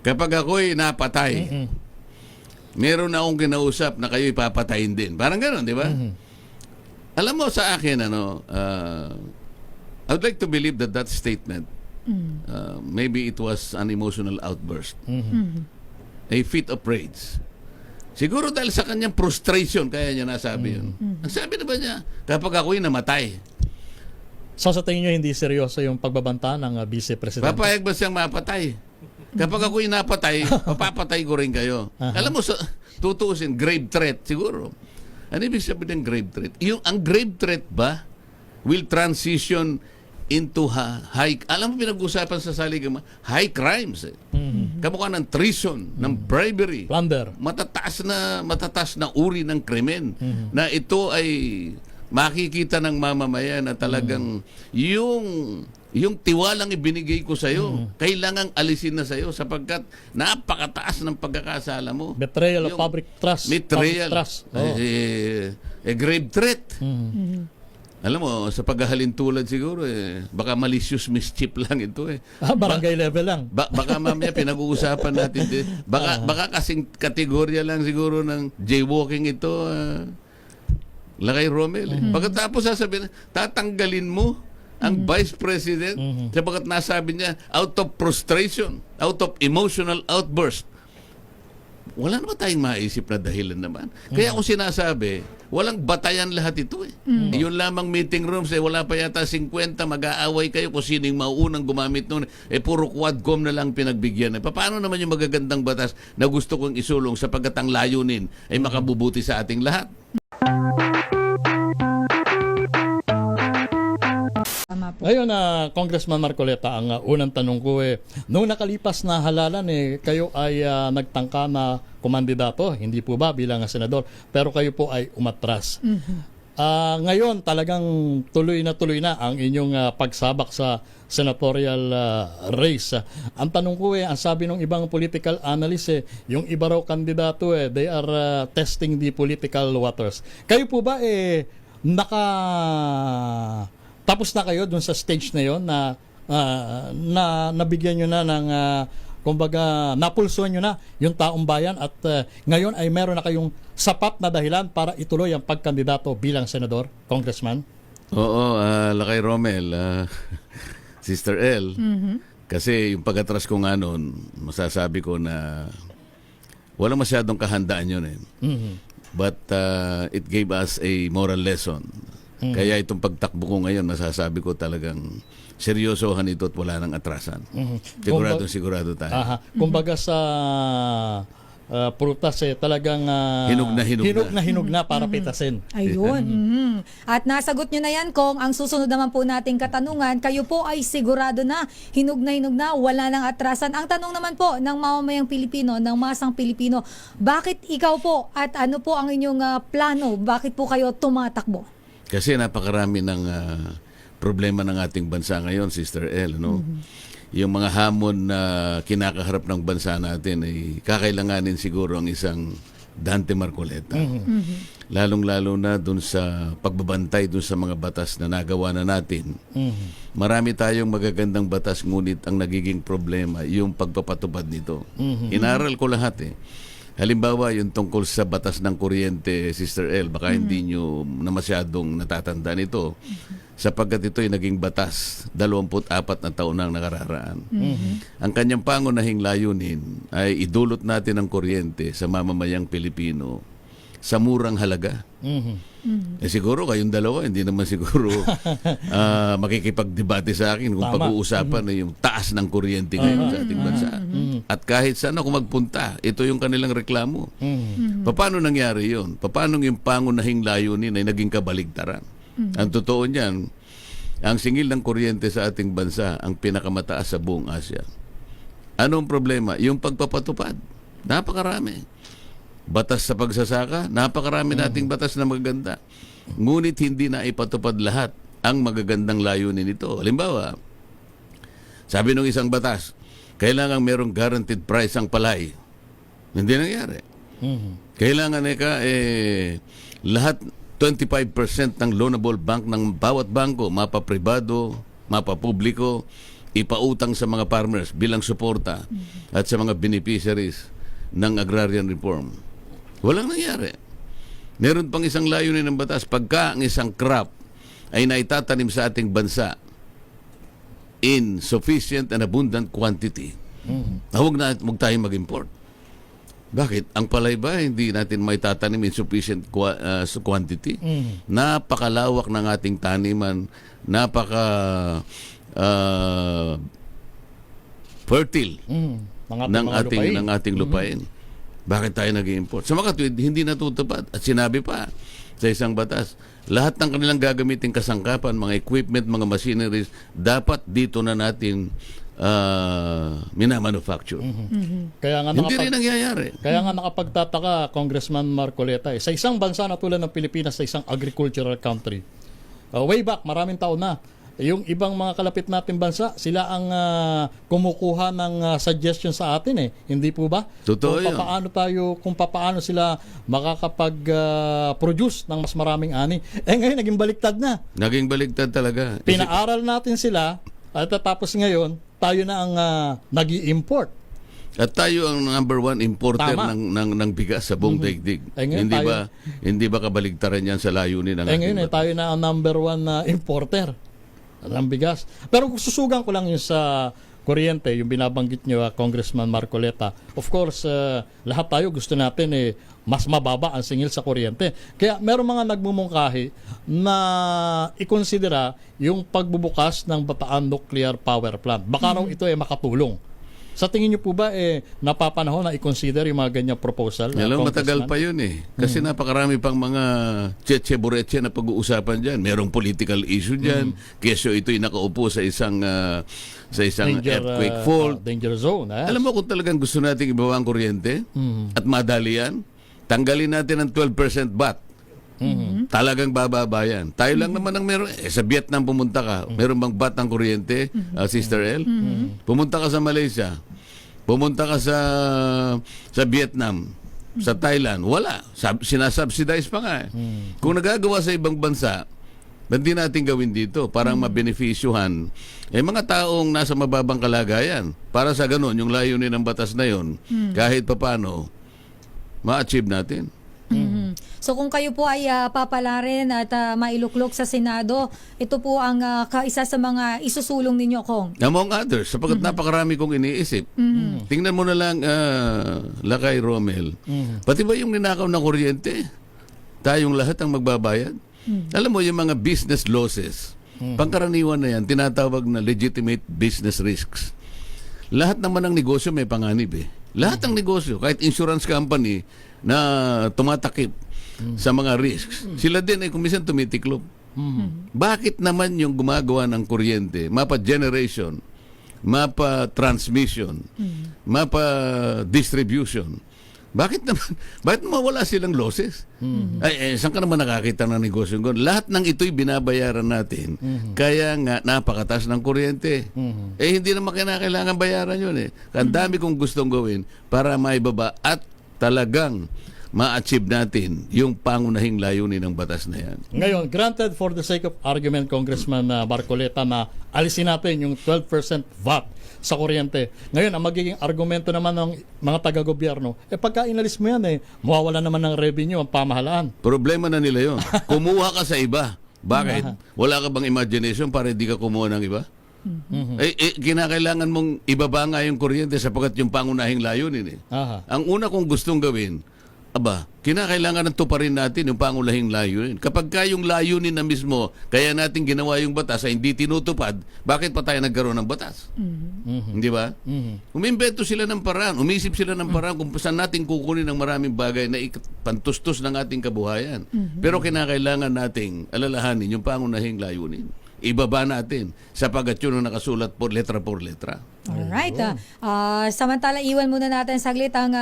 kapag ako'y napatay, meron na akong kinausap na kayo ipapatayin din. Parang gano'n, di ba? Alam mo sa akin, I would like to believe that that statement, maybe it was an emotional outburst. A fit of rage. Siguro dahil sa kanyang frustration, kaya niya nasabi yun. Ang sabi na ba niya, kapag ako'y namatay, So sa tingin nyo hindi seryoso yung pagbabanta ng Vice Presidente? papayag ba siyang mapatay? Kapag ako'y napatay, papapatay ko rin kayo. Alam mo, tutuusin, grave threat siguro. Ano ibig sabihin ng grave threat? Ang grave threat ba will transition into high, alam mo pinag-usapan sa saligang high crimes. Kamukha ng treason, ng bribery, Plunder. matataas na uri ng krimen na ito ay makikita ng mamamayan na talagang yung tiwalang ibinigay ko sa iyo, kailangang alisin na sa iyo sapagkat napakataas ng pagkakasala mo. Betrayal of public trust. Betrayal. Public trust. A grave threat. Alam mo, sa paghahalin tulad siguro, baka malicious mischief lang ito Barangay level lang. Baka mamaya pinag-uusapan natin din. Baka kasing kategorya lang siguro ng jaywalking ito, Lakay Romel. Pagkatapos sasabihin, tatanggalin mo ang Vice President sapagkat nasabi niya, out of frustration, out of emotional outburst. Wala naman tayong maisip na dahilan naman. Kaya kung sinasabi, walang batayan lahat ito Yun lamang meeting rooms, wala pa yata 50, mag-aaway kayo kung sino yung mauunang gumamit noon. Puro quadcom na lang pinagbigyan. Paano naman yung magagandang batas na gusto kong isulong sapagkat ang layunin ay makabubuti sa ating lahat? Ngayon, Congressman Marcoleta, ang unang tanong ko noong nakalipas na halalan kayo ay nagtangka na kumandidato, hindi po ba bilang senador, pero kayo po ay umatras. Ngayon, talagang tuloy na ang inyong pagsabak sa senatorial race. Ang tanong ko ang sabi ng ibang political analyst yung iba raw kandidato they are testing the political waters. Kayo po ba tapos na kayo dun sa stage na yon na nabigyan nyo na ng kumbaga napulsuhan nyo na yung taong bayan at ngayon ay meron na kayong sapat na dahilan para ituloy ang pagkandidato bilang senador, congressman? Oo, Lakay Romel, Sister L. Kasi yung pag-atras ko nga noon, masasabi ko na wala masyadong kahandaan yun But it gave us a moral lesson. Kaya itong pagtakbo ko ngayon, masasabi ko talagang seryosohan ito at wala nang atrasan. Sigurado tayo. Kumbaga sa prutas talagang hinug na para pitasin. Ayun. At nasagot nyo na yan, Kong. Ang susunod naman po nating katanungan, kayo po ay sigurado na, hinug na, wala nang atrasan. Ang tanong naman po ng mamamayang Pilipino, ng masang Pilipino, bakit ikaw po at ano po ang inyong plano? Bakit po kayo tumatakbo? Kasi napakarami ng problema ng ating bansa ngayon, Sister L. Yung mga hamon na kinakaharap ng bansa natin ay kakailanganin siguro ang isang Dante Marcoleta. Lalong-lalo na dun sa pagbabantay dun sa mga batas na nagawa na natin. Marami tayong magagandang batas, ngunit ang nagiging problema yung pagpapatupad nito. Inaral ko lahat Halimbawa, yung tungkol sa batas ng kuryente, Sister L, baka hindi nyo na masyadong natatandaan ito sapagkat ito ay naging batas 24 na taon nang nakararaan. Ang kanyang pangunahing layunin ay idulot natin ang kuryente sa mamamayang Pilipino sa murang halaga. Siguro kayong dalawa, hindi naman siguro makikipagdebate sa akin kung pag-uusapan na yung taas ng kuryente ngayon sa ating bansa. At kahit saan ako magpunta, ito yung kanilang reklamo. Paano nangyari yun? Paano yung pangunahing layunin ay naging kabaligtaran? Ang totoo niyan, ang singil ng kuryente sa ating bansa ang pinakamataas sa buong Asia. Anong problema? Yung pagpapatupad. Napakarami. Batas sa pagsasaka, napakarami nating batas na magaganda. Ngunit hindi na ipatupad lahat ang magagandang layunin nito. Halimbawa, sabi ng isang batas, kailangan merong guaranteed price ang palay. Hindi nangyari. Kailangan lahat 25% ng loanable bank ng bawat bangko, mapapribado, mapapubliko, ipautang sa mga farmers bilang suporta at sa mga beneficiaries ng agrarian reform. Walang nangyari. Meron pang isang layunin ng batas, pagka ang isang crop ay naitatanim sa ating bansa in sufficient and abundant quantity, huwag tayong mag-import. Bakit? Ang palay ba hindi natin may tatanim in sufficient quantity? Napakalawak ng ating taniman, fertile ng ating lupain. Bakit tayo nag-import? Sa mga tuwid, hindi natutupad. At sinabi pa sa isang batas, lahat ng kanilang gagamiting kasangkapan, mga equipment, mga machineries, dapat dito na natin minamanufacture. Kaya nga Hindi rin nangyayari. Kaya nga nakapagtataka, Congressman Marcoleta, sa isang bansa na tulad ng Pilipinas, sa isang agricultural country, way back, maraming taon na, yung ibang mga kalapit nating bansa, sila ang kumukuha ng suggestion sa atin Hindi po ba? Totoo yun. Kung paano sila makakapag-produce ng mas maraming ani. Ngayon, naging baliktad na. Naging baligtad talaga. Pinaaral natin sila, at tapos ngayon, tayo na ang nag-i-import. At tayo ang number one importer Tama. ng bigas sa buong daigdig. Ngayon Hindi ba kabaligtaran yan sa layunin ng ating Ngayon, batas? tayo na ang number one importer ng bigas. Pero kung susugan ko lang yung sa kuryente, yung binabanggit nyo, Congressman Marcoleta, of course, lahat tayo gusto natin mas mababa ang singil sa kuryente. Kaya meron mga nagmumungkahi na ikonsidera yung pagbubukas ng Bataan Nuclear Power Plant. Baka raw ito makatulong. Sa tingin niyo po ba napapanahon na i-consider yung mga ganyang proposal? Alam, matagal pa yun Kasi napakarami pang mga tsetche-buretche na pag-uusapan dyan. Merong political issue dyan. Kesyo ito'y nakaupo sa isang earthquake fault. Danger zone. Alam mo kung talagang gusto nating ibawa ang kuryente at madali yan, tanggalin natin ang 12% VAT. Talagang bababa yan. Tayo lang naman ang meron. Sa Vietnam pumunta ka, meron bang VAT ng kuryente, Sister El? Pumunta ka sa Malaysia, pumunta ka sa Vietnam, sa Thailand, wala. Sinasubsidize pa nga Kung nagagawa sa ibang bansa, ba't di natin gawin dito? Parang mabenefisyuhan mga taong nasa mababang kalagayan. Para sa ganun, yung layunin ng batas na yun, kahit papano, ma-achieve natin. So kung kayo po ay papalarin at mailuklok sa Senado, ito po ang isa sa mga isusulong ninyo, Kong. Among others, sapagkat napakarami kong iniisip. Tingnan mo na lang, Lakay Romel. Pati ba yung ninakaw na kuryente? Tayong lahat ang magbabayad? Alam mo, yung mga business losses, pangkaraniwan na yan, tinatawag na legitimate business risks. Lahat naman ng negosyo may panganib Lahat ng negosyo, kahit insurance company na tumatakip sa mga risks, sila din ay kumisan tumitiklop. Bakit naman yung gumagawa ng kuryente, mapa-generation, mapa-transmission, mapa-distribution, bakit mawala silang losses? Saan ka naman nakakita ng negosyo? Lahat ng ito'y binabayaran natin. Kaya nga, napakataas ng kuryente. Hindi naman kailangan bayaran yun Ang dami kong gustong gawin para maibaba at talagang ma-achieve natin yung pangunahing layunin ng batas na yan. Ngayon, granted for the sake of argument, Congressman Marcoleta, na alisin natin yung 12% VAT sa kuryente. Ngayon, ang magiging argumento naman ng mga taga-gobyerno, pagka inalis mo yan, mawawala naman ng revenue ang pamahalaan. Problema na nila yon. Kumuha ka sa iba. Bakit? Wala ka bang imagination para hindi ka kumuha ng iba? Kinakailangan mong ibaba nga yung kuryente sapagkat yung pangunahing layunin Ang una kong gustong gawin, kinakailangan ng tuparin natin yung pangunahing layunin. Kapag yung layunin na mismo, kaya natin ginawa yung batas ay hindi tinutupad, bakit pa tayo nagkaroon ng batas? Hindi ba? Umimbento sila ng paraan, umisip sila ng paraan kung saan natin kukunin ng maraming bagay na pantustos ng ating kabuhayan. Pero kinakailangan nating alalahanin yung pangunahing layunin. Ibaba natin sapagat yun ang nakasulat por letra. Alright. Samantala, iwan muna natin saglit ang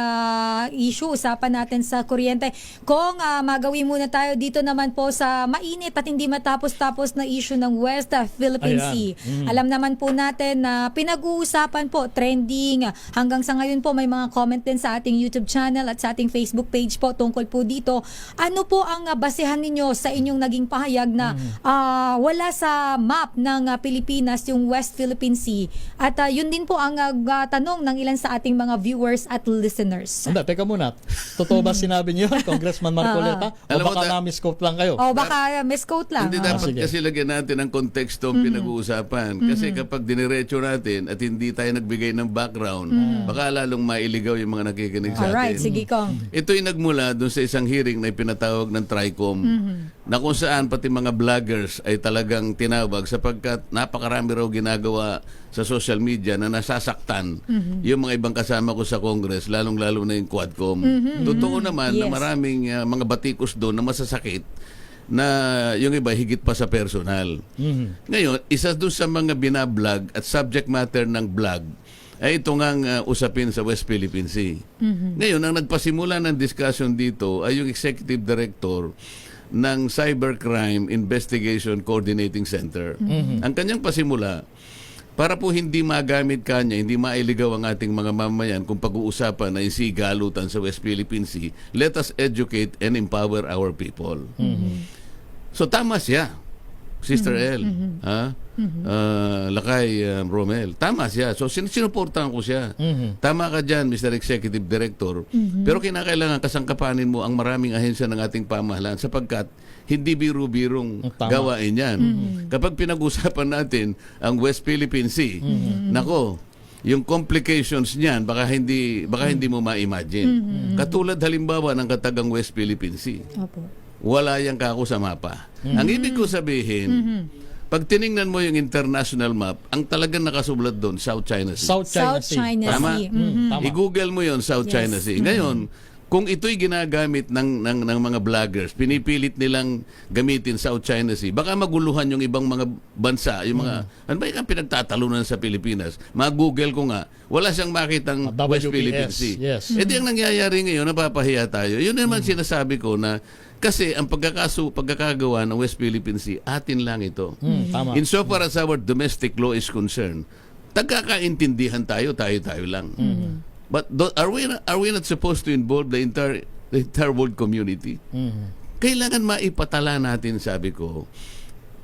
issue. Usapan natin sa kuryente. Kung magawin muna tayo dito naman po sa mainit at hindi matapos-tapos na issue ng West Philippine Ayan. Sea. Alam naman po natin na pinag-uusapan po, trending. Hanggang sa ngayon po may mga comment din sa ating YouTube channel at sa ating Facebook page po tungkol po dito. Ano po ang basehan ninyo sa inyong naging pahayag na wala sa map ng Pilipinas yung West Philippine Sea? At yun din po ang tanong ng ilan sa ating mga viewers at listeners. Hindi, teka muna. Totoo ba sinabi niyo, Congressman Marcoleta? O Alam mo, baka na-misquote lang kayo? O baka misquote lang. Hindi dapat sige. kasi lagyan natin ang konteksto ang pinag-uusapan. Kasi kapag diniretso natin at hindi tayo nagbigay ng background, baka lalong mailigaw yung mga nakikinig sa Alright, atin. sige Kong. Ito'y nagmula doon sa isang hearing na ipinatawag ng TRICOM na kung saan pati mga vloggers ay talagang tinawag sapagkat napakarami raw ginagawa sa social media na nasasaktan yung mga ibang kasama ko sa Congress, lalong-lalo na yung Quadcom. Totoo naman na Yes. maraming mga batikos doon na masasakit na yung iba higit pa sa personal. Ngayon, isa doon sa mga binablog at subject matter ng blog ay ito ngang usapin sa West Philippine Sea. Ngayon, ang nagpasimula ng discussion dito ay yung Executive Director ng Cybercrime Investigation Coordinating Center. Ang kanyang pasimula, para po hindi magamit kanya, hindi mailigaw ang ating mga mamayan kung pag-uusapan na isigalutan sa West Philippine Sea, let us educate and empower our people. So tama siya, Sister El, Lakay Romel. Tama siya. So sinuportahan ko siya. Tama ka dyan, Mr. Executive Director. Pero kinakailangan kasangkapanin mo ang maraming ahensya ng ating pamahalaan sapagkat hindi biro-birong Tama. gawain yan. Kapag pinag-usapan natin ang West Philippine Sea, nako, yung complications niyan baka hindi mo ma-imagine. Katulad halimbawa ng katagang West Philippine Sea. Opo. Wala yang kako sa mapa. Ang ibig ko sabihin, pag tiningnan mo yung international map, ang talagang nakasulat doon, South China Sea. South China South Sea. China Tama. Sea. Tama. I-google mo yon South Yes. China Sea. Ngayon, kung ito'y ginagamit ng mga vloggers, pinipilit nilang gamitin South China Sea, baka maguluhan yung ibang mga bansa, yung mga, ano ba yung pinagtatalunan sa Pilipinas? Mag-google ko nga, wala siyang makitang West WPS, Philippine Sea. yes. E di ang nangyayari ngayon, napapahiya tayo. Yun naman sinasabi ko na, kasi ang pagkakagawa ng West Philippine Sea, atin lang ito. Tama. Insofar as our domestic law is concerned, tagkakaintindihan tayo lang. But are we not supposed to involve the entire world community? Kailangan maipatala natin, sabi ko,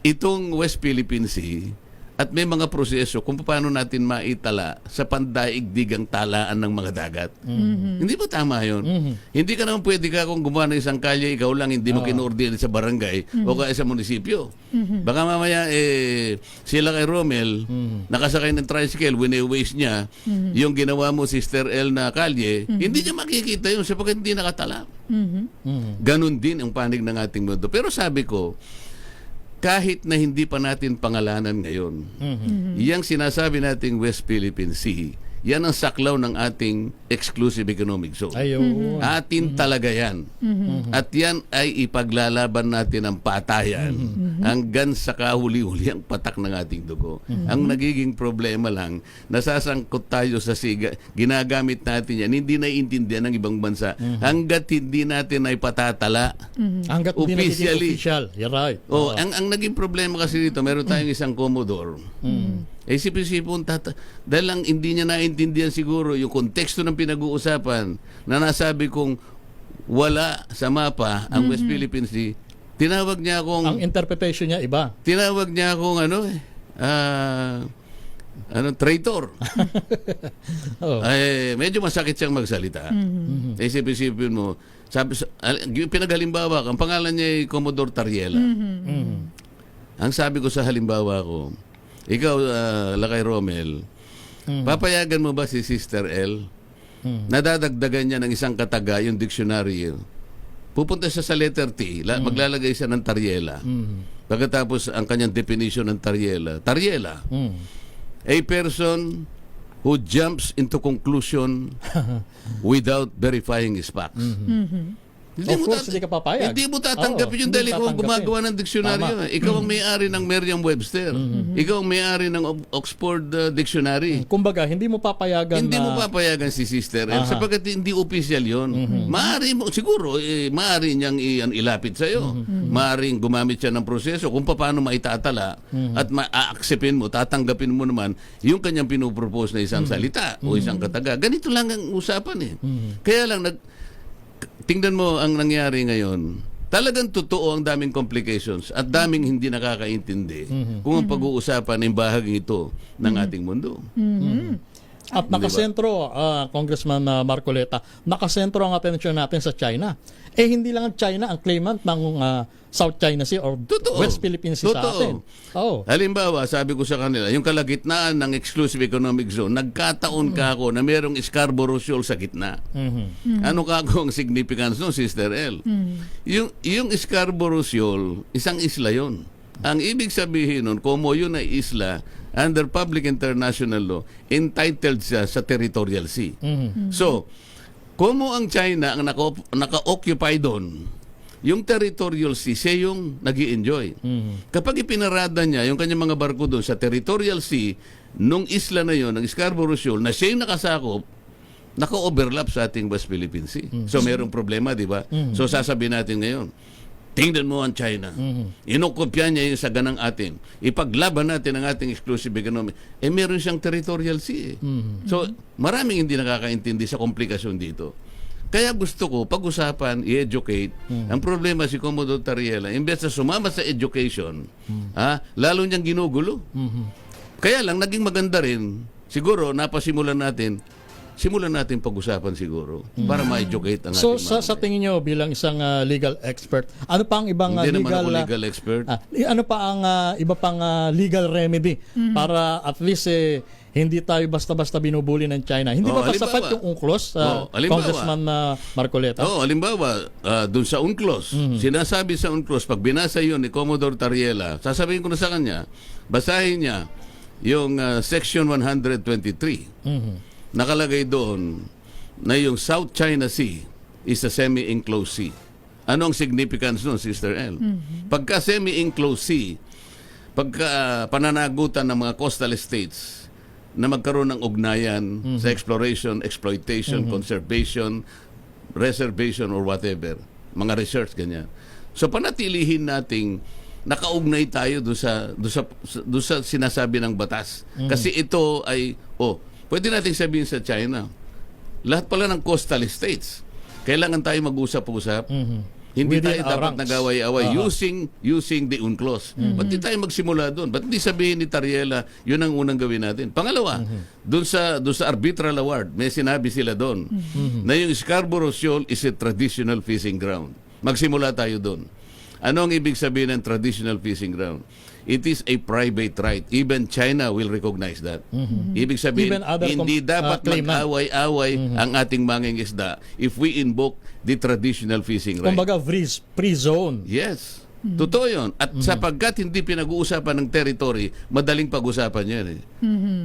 itong West Philippine Sea at may mga proseso kung paano natin maitala sa pandaigdigang talaan ng mga dagat. Hindi ba tama yun? Hindi ka naman pwede ka kung gumawa ng isang kalye, ikaw lang hindi mo kinoordinate sa barangay o kaya sa munisipyo. Baka mamaya sila kay Romel, nakasakay ng tricycle, wine-waste niya, yung ginawa mo, Sister El, na kalye, hindi niya makikita yun sapagkat hindi nakatala. Ganon din ang panig ng ating mundo. Pero sabi ko, kahit na hindi pa natin pangalanan ngayon, yang sinasabi nating West Philippine Sea, yan ang saklaw ng ating exclusive economic zone. Ayun. Atin talaga yan. At yan ay ipaglalaban natin ang patayan hanggang sa kahuli-huli ang patak ng ating dugo. Ang nagiging problema lang, nasasangkot tayo sa siga, ginagamit natin yan, hindi naiintindihan ng ibang bansa hanggat hindi natin ay patatala. Hanggat hindi nagiging Officially. official. You're right. Oh, ang naging problema kasi dito, meron tayong isang Commodore. Isip-isipon, dahil lang hindi niya naintindihan siguro yung konteksto ng pinag-uusapan na nasabi kong wala sa mapa ang West Philippine Sea, tinawag niya akong Ang interpretation niya iba. traitor. Oh. Ay, medyo masakit siyang magsalita. Isip-isipin mo, pinaghalimbawa, ang pangalan niya ay Commodore Tariela. Ang sabi ko sa halimbawa ko, ikaw, Lakay Romel, papayagan mo ba si Sister L? Nadadagdagan niya ng isang kataga yung dictionary. Pupunta siya sa letter T, maglalagay siya ng Tariela. Pagkatapos ang kanyang definition ng Tariela. Tariela, a person who jumps into conclusion without verifying his facts. Of course, hindi ka papayag. Hindi mo tatanggapin yun Oo, dahil hindi ikaw ang tatanggapin. gumagawa ng diksyonaryo. Tama. Ikaw ang may-ari ng Merriam-Webster. Ikaw ang may-ari ng Oxford Dictionary. Kumbaga, hindi mo papayagan Hindi na... mo papayagan si Sister El Aha. sapagkat hindi official yon. Maaari mo, siguro, maaari niyang ilapit sa'yo. Maaaring gumamit siya ng proseso kung paano maitatala at ma-acceptin mo, tatanggapin mo naman yung kanyang pinupropose na isang salita o isang kataga. Ganito lang ang usapan eh. Kaya lang, tingnan mo ang nangyari ngayon. Talagang totoo ang daming complications at daming hindi nakakaintindi kung ang pag-uusapan ay bahagi ito ng ating mundo. At nakasentro, Congressman Marcoleta, nakasentro ang atensyon natin sa China. Eh, hindi lang ang China ang claimant ng South China Sea or Totoo. West Philippine Sea sa Totoo. atin. Oh. Halimbawa, sabi ko sa kanila, yung kalagitnaan ng exclusive economic zone, nagkataon ka ako na merong Scarborough Shoal sa gitna. Ano ka ako ang significance no, Sister El? Yung Scarborough Shoal, isang isla yon. Ang ibig sabihin nun, como yun ay isla, under public international law, entitled siya sa territorial sea. So, como ang China ang naka-occupy doon, yung territorial sea, siya yung nag-i-enjoy. Kapag ipinarada niya yung kanyang mga barko doon sa territorial sea, nung isla na yon, ng Scarborough Shoal, na siya yung nakasakop, naka-overlap sa ating West Philippine Sea. So, merong problema, di ba? So, sasabihin natin ngayon, tingnan mo ang China. Inokopya niya yung saganang atin. Ipaglaban natin ang ating exclusive economic. Eh, meron siyang territorial sea. So, maraming hindi nakakaintindi sa komplikasyon dito. Kaya gusto ko, pag-usapan, i-educate. Ang problema si Commodore Tariela, imbes na sumama sa education, lalo niyang ginugulo. Kaya lang, naging maganda rin, siguro, napasimulan natin pag-usapan siguro para ma-educate ang So, ating sa tingin nyo bilang isang legal expert, ano pa ang ibang Hindi naman legal... ako legal expert. ano pa ang iba pang legal remedy para at least hindi tayo basta-basta binubuli ng China? Hindi ba halimbawa, sapat yung UNCLOS, halimbawa. Congressman Marcoleta? Halimbawa, dun sa UNCLOS, sinasabi sa UNCLOS, pag binasa yun ni Commodore Tariela, sasabihin ko na sa kanya, basahin niya yung Section 123. Nakalagay doon na yung South China Sea is a semi-enclosed sea. Ano ang significance nun, Sister El? Pagka semi-enclosed sea, pagka pananagutan ng mga coastal states na magkaroon ng ugnayan sa exploration, exploitation, conservation, reservation, or whatever, mga research, ganyan. So, panatilihin nating nakaugnay tayo doon sa sinasabi ng batas. Kasi ito ay, pwede nating sabihin sa China, lahat pala ng coastal states, kailangan tayo mag-usap-usap. Hindi Within tayo our dapat ranks. nag-away-away using the UNCLOS. Ba't di tayo magsimula doon? Ba't di sabihin ni Tariela, yun ang unang gawin natin? Pangalawa, doon sa arbitral award, may sinabi sila doon na yung Scarborough Shoal is a traditional fishing ground. Magsimula tayo doon. Ano ang ibig sabihin ng traditional fishing ground? It is a private right. Even China will recognize that. Ibig sabihin, Even other hindi dapat claimant. mag-away-away ang ating mangingisda if we invoke the traditional fishing right. Kumbaga, free zone. Yes. Totoo yun. At sapagkat hindi pinag-uusapan ng territory, madaling pag-usapan yan.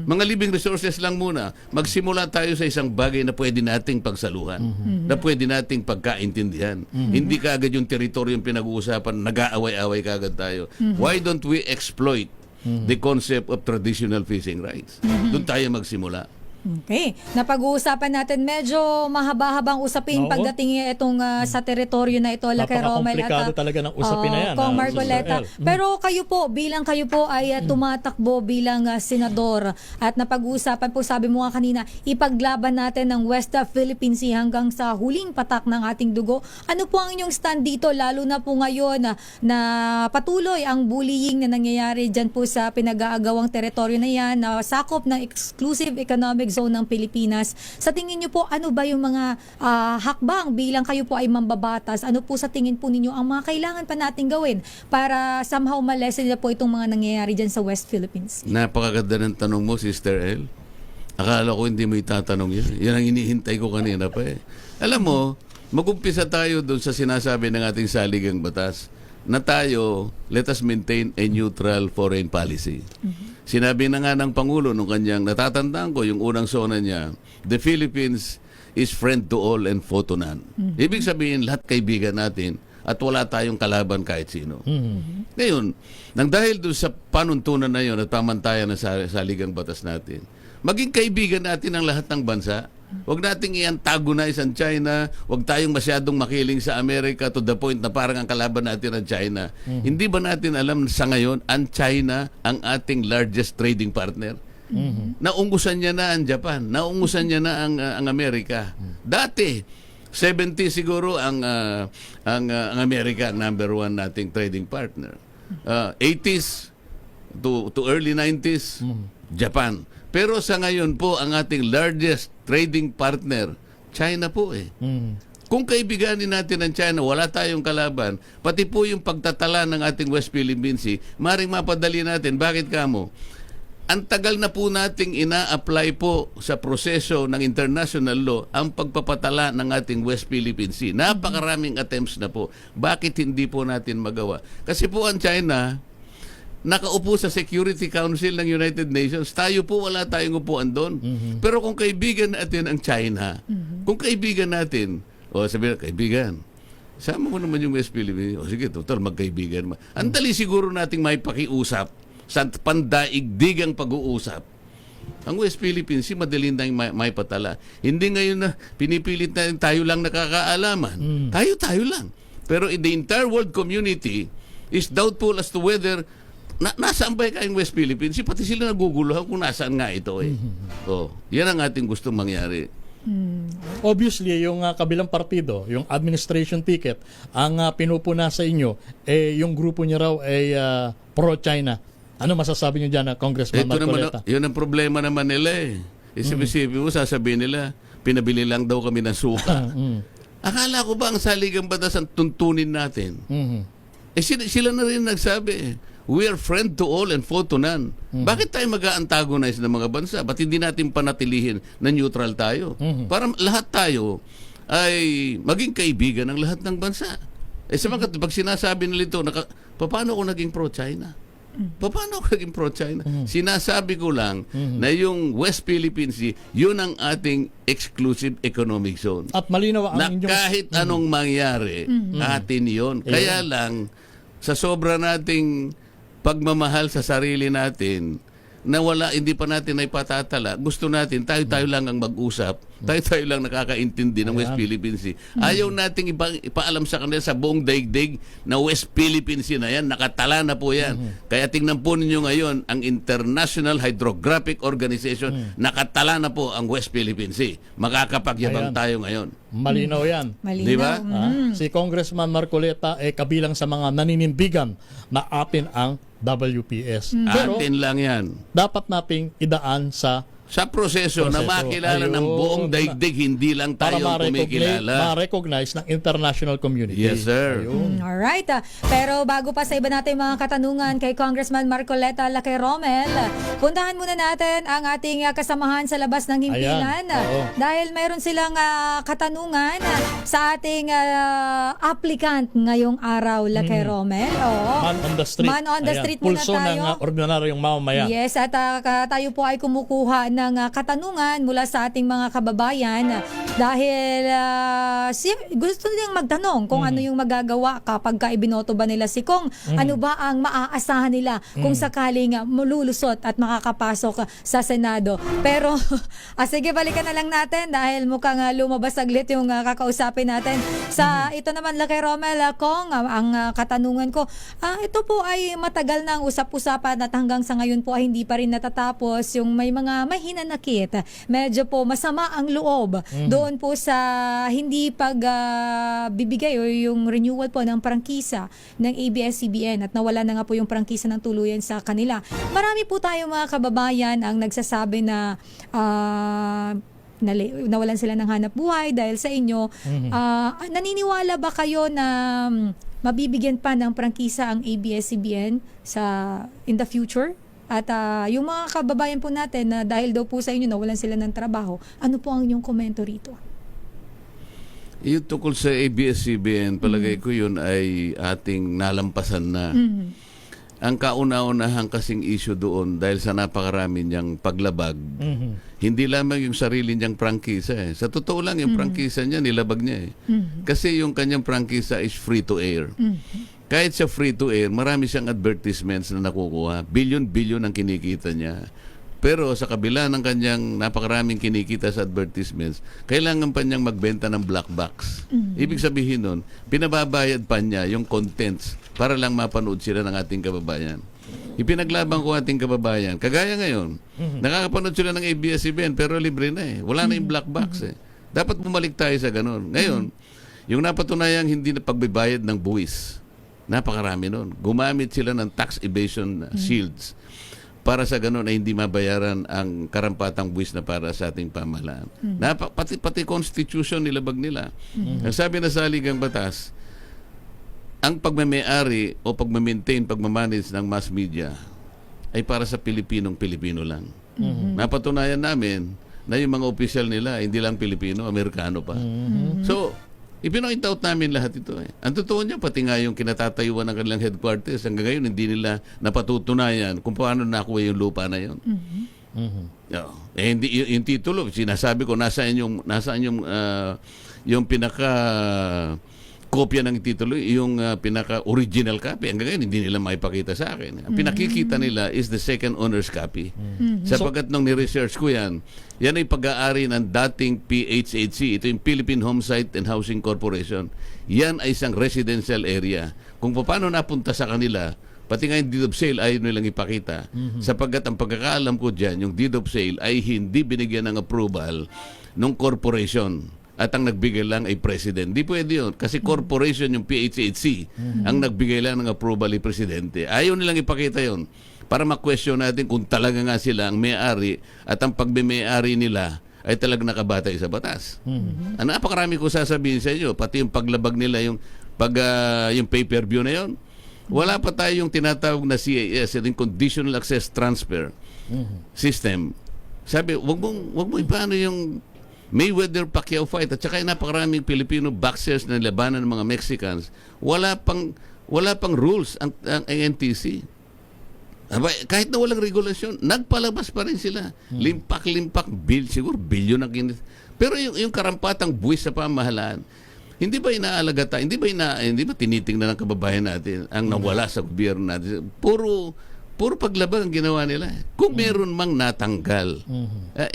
Mga living resources lang muna. Magsimula tayo sa isang bagay na pwede nating pagsaluhan. Na pwede nating pagkaintindihan. Hindi kaagad yung territory yung pinag-uusapan, nag-aaway-away kaagad tayo. Why don't we exploit the concept of traditional fishing rights? Doon tayo magsimula. Okay. Napag-uusapan natin medyo mahaba-habang usapin Oo. pagdating itong sa teritoryo na ito. Lakay Romel Napaka-komplikado talaga ng usapin na yan, Kong Sister Marcoleta. El. Pero kayo po ay tumatakbo bilang senador at napag-uusapan po, sabi mo nga kanina, ipaglaban natin ng West Philippine Sea hanggang sa huling patak ng ating dugo. Ano po ang inyong stand dito, lalo na po ngayon na patuloy ang bullying na nangyayari dyan po sa pinag-aagawang teritoryo na yan, na sakop ng exclusive economic zone ng Pilipinas. Sa tingin niyo po, ano ba yung mga hakbang bilang kayo po ay mambabatas? Ano po sa tingin po ninyo ang mga kailangan pa natin gawin para somehow malesen na po itong mga nangyayari dyan sa West Philippines? Napakaganda ng tanong mo, Sister El. Akala ko hindi mo itatanong yan. Yan ang inihintay ko kanina pa eh. Alam mo, mag-umpisa tayo doon sa sinasabi ng ating saligang batas na tayo, let us maintain a neutral foreign policy. Sinabi na nga ng Pangulo nung kanyang, natatandaan ko yung unang sona niya, the Philippines is friend to all and foe to none. Ibig sabihin, lahat kaibigan natin at wala tayong kalaban kahit sino. Ngayon, nang dahil doon sa panuntunan na yun at pamantayan ng saligang batas natin, maging kaibigan natin ang lahat ng bansa. Huwag nating i-antagonize ang China. Huwag tayong masyadong makiling sa Amerika to the point na parang ang kalaban natin ang China. Hindi ba natin alam sa ngayon, ang China ang ating largest trading partner? Naungusan niya na ang Japan. Naungusan niya na ang Amerika. Dati, 70 siguro ang Amerika ang number one nating trading partner. 80s to early 90s, Japan. Pero sa ngayon po, ang ating largest trading partner, China po eh. Kung kaibiganin natin ang China, wala tayong kalaban, pati po yung pagtatala ng ating West Philippine Sea, maring mapadali natin. Bakit kamo? Ang tagal na po nating ina-apply po sa proseso ng international law ang pagpapatala ng ating West Philippine Sea. Napakaraming attempts na po. Bakit hindi po natin magawa? Kasi po ang China, nakaupo sa Security Council ng United Nations. Tayo po, wala tayong upuan doon. Pero kung kaibigan natin ang China, kung kaibigan natin, sabi na, kaibigan, sama mo naman yung West Philippines. Sige, total, magkaibigan. Ang dali siguro nating may pakiusap sa pandaigdigang pag-uusap. Ang West Philippines, madali na may patala. Hindi ngayon na pinipilit na tayo lang nakakaalaman. Tayo lang. Pero in the entire world community is doubtful as to whether nasaan ba kayong West Philippines? Pati sila naguguluhan kung nasaan nga ito eh. Yan ang ating gustong mangyari. Obviously, yung kabilang partido, yung administration ticket, ang pinupuna sa inyo, yung grupo niya raw ay pro-China. Ano masasabi niyo dyan, Congressman Marcoleta? Yun ang problema naman nila eh. Isipin mo, sasabihin nila, pinabili lang daw kami ng suka. Akala ko ba ang saligang batas ang tuntunin natin? Sila na rin nagsabi eh. We are friend to all and foe to none. Bakit tayo mag-antagonize ng mga bansa? Ba't hindi natin panatilihin na neutral tayo? Para lahat tayo ay maging kaibigan ng lahat ng bansa. Sabagat pag sinasabi nila ito, paano ako naging pro-China? Paano ako naging pro-China? Sinasabi ko lang na yung West Philippine Sea, yun ang ating exclusive economic zone. At malinaw ang Na inyong... kahit anong mangyari, atin yun. Kaya lang, sa sobra nating pagmamahal sa sarili natin, na hindi pa natin ay patatala, gusto natin, tayo lang ang mag-usap, tayo lang nakakaintindi ng West Philippine Sea. Ayaw nating ipaalam sa kanila sa buong daigdig na West Philippine Sea na yan, nakatala na po yan. Kaya tingnan po ninyo ngayon, ang International Hydrographic Organization, nakatala na po ang West Philippine Sea. Makakapagyabang tayo ngayon. Malinaw yan. Malinaw. Diba? Si Congressman Marcoleta ay kabilang sa mga naninindigan na atin ang WPS. Pero Atin lang yan. dapat nating idaan sa Proseso na makilala ng Ayun. buong daigdig, hindi lang para tayo kumikilala. ma-recognize ng international community. Yes, sir. Ayun. Alright. Pero bago pa sa iba natin mga katanungan kay Congressman Marcoleta Laque Romel, puntahan muna natin ang ating kasamahan sa labas ng himpilan. Ayan. Oo. Dahil mayroon silang katanungan sa ating applicant ngayong araw, Laque Romel. Oo. Man on the street. Man on the Ayan. street muna Pulso tayo. ng ordinaryong mamamayan. Yes, at tayo po ay kumukuha ng katanungan mula sa ating mga kababayan dahil gusto nilang magtanong kung ano yung magagawa kapag ibinoto ba nila si Kong, ano ba ang maaasahan nila kung sakaling malulusot at makakapasok sa Senado. Pero sige, balikan na lang natin dahil mukhang lumabas saglit yung kakausapin natin. Sa ito naman, Laque Romel, Kong, ang katanungan ko, ito po ay matagal na ang usap-usapan at hanggang sa ngayon po ay hindi pa rin natatapos yung may mga mahinanakit. Medyo po masama ang loob doon po sa hindi pagbibigay o yung renewal po ng prangkisa ng ABS-CBN at nawala na nga po yung prangkisa ng tuluyan sa kanila. Marami po tayo mga kababayan ang nagsasabi na nawalan sila ng hanap buhay dahil sa inyo. Naniniwala ba kayo na mabibigyan pa ng prangkisa ang ABS-CBN in the future? At yung mga kababayan po natin na dahil daw po sa inyo nawalan sila ng trabaho, ano po ang inyong komento rito? Yung tungkol sa ABS-CBN, palagay ko yun ay ating nalampasan na. Ang kauna-unahan kasing issue doon dahil sa napakarami niyang paglabag, hindi lamang yung sarili niyang prangkisa. Sa totoo lang, yung prangkisa niya, nilabag niya. Kasi yung kanyang prangkisa is free to air. Kahit sa free to air, marami siyang advertisements na nakukuha. Bilyon-bilyon ang kinikita niya. Pero sa kabila ng kanyang napakaraming kinikita sa advertisements, kailangan pa niyang magbenta ng black box. Ibig sabihin nun, pinababayad pa niya yung contents para lang mapanood sila ng ating kababayan. Ipinaglaban ko ating kababayan. Kagaya ngayon, nakakapanood sila ng ABS-CBN pero libre na eh. Wala na yung black box eh. Dapat bumalik tayo sa ganun. Ngayon, yung napatunayang hindi na pagbibayad ng buwis, napakarami nun. Gumamit sila ng tax evasion shields para sa ganun ay hindi mabayaran ang karampatang buwis na para sa ating pamahalaan. Pati constitution nilabag nila. Ang sabi na sa Saligang Batas, ang pagmamayari o pagmaintain, pagmamanage ng mass media ay para sa Pilipinong-Pilipino lang. Napatunayan namin na yung mga opisyal nila, hindi lang Pilipino, Amerikano pa. So, ipinoint out namin lahat ito. Ang totoo niya, pati nga yung kinatatayuan ng kanilang headquarters, hanggang ngayon hindi nila napatutunayan kung paano nakuha yung lupa na yun. Hindi, yung titulo, sinasabi ko, nasaan yung pinaka kopya ng titulo, yung pinaka-original copy. Hanggang ngayon, hindi nila maipakita sa akin. Ang pinakikita nila is the second owner's copy. Sapagkat nung ni-research ko yan ay pag-aari ng dating PHHC. Ito yung Philippine Homesite and Housing Corporation. Yan ay isang residential area. Kung paano napunta sa kanila, pati nga yung deed of sale ayaw nilang ipakita. Sapagkat ang pagkakaalam ko dyan, yung deed of sale ay hindi binigyan ng approval ng corporation. At ang nagbigay lang ay president. Di pwede yun. Kasi corporation yung PHHC. Ang nagbigay lang ng approval ay presidente. Ayaw nilang ipakita yun. Para ma-question natin kung talaga nga sila ang may-ari at ang pagme-may-ari nila ay talagang nakabatay sa batas. Napakarami ko sasabihin sa inyo. Pati yung paglabag nila, yung pay-per-view na yun. Wala pa tayong tinatawag na CAS, yung Conditional Access Transfer System. Sabi, wag mo ipaano yung Mayweather-Pacquiao fight at saka yung napakaraming Pilipino boxers na labanan ng mga Mexicans, wala pang rules ang NTC. Kahit na walang regulasyon, nagpalabas pa rin sila. Limpak-limpak, siguro bilyon ang kinit. Pero yung karampatang buwis sa pamahalaan, hindi ba inaalaga hindi ba tinitingnan ng kababayan natin ang nawala sa gobyerno natin? Puro paglabag ang ginawa nila. Kung meron mang natanggal,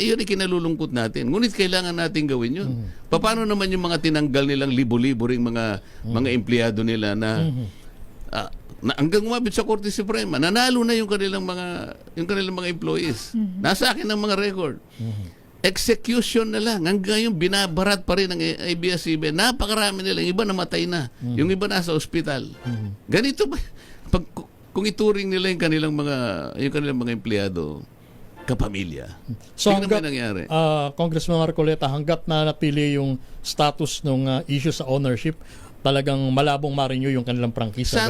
iyon ay kinalulungkot natin. Ngunit kailangan natin gawin yun. Paano naman yung mga tinanggal nilang libo-libo ring mga empleyado nila na hanggang umabot sa Korte Suprema, nanalo na yung kanilang mga employees. Nasa akin ang mga record. Execution na lang. Hanggang yung binabarat pa rin ng ABS-CBN. Napakarami nila. Yung iba namatay na. Yung iba nasa ospital. Ganito ba? Kung ituring nila yung kanilang mga empleyado, kapamilya. So tingnan mo hanggat, yung nangyari. Congressman Marcoleta, hanggat na napili yung status ng issue sa ownership, talagang malabong ma-renew yung kanilang prangkisa.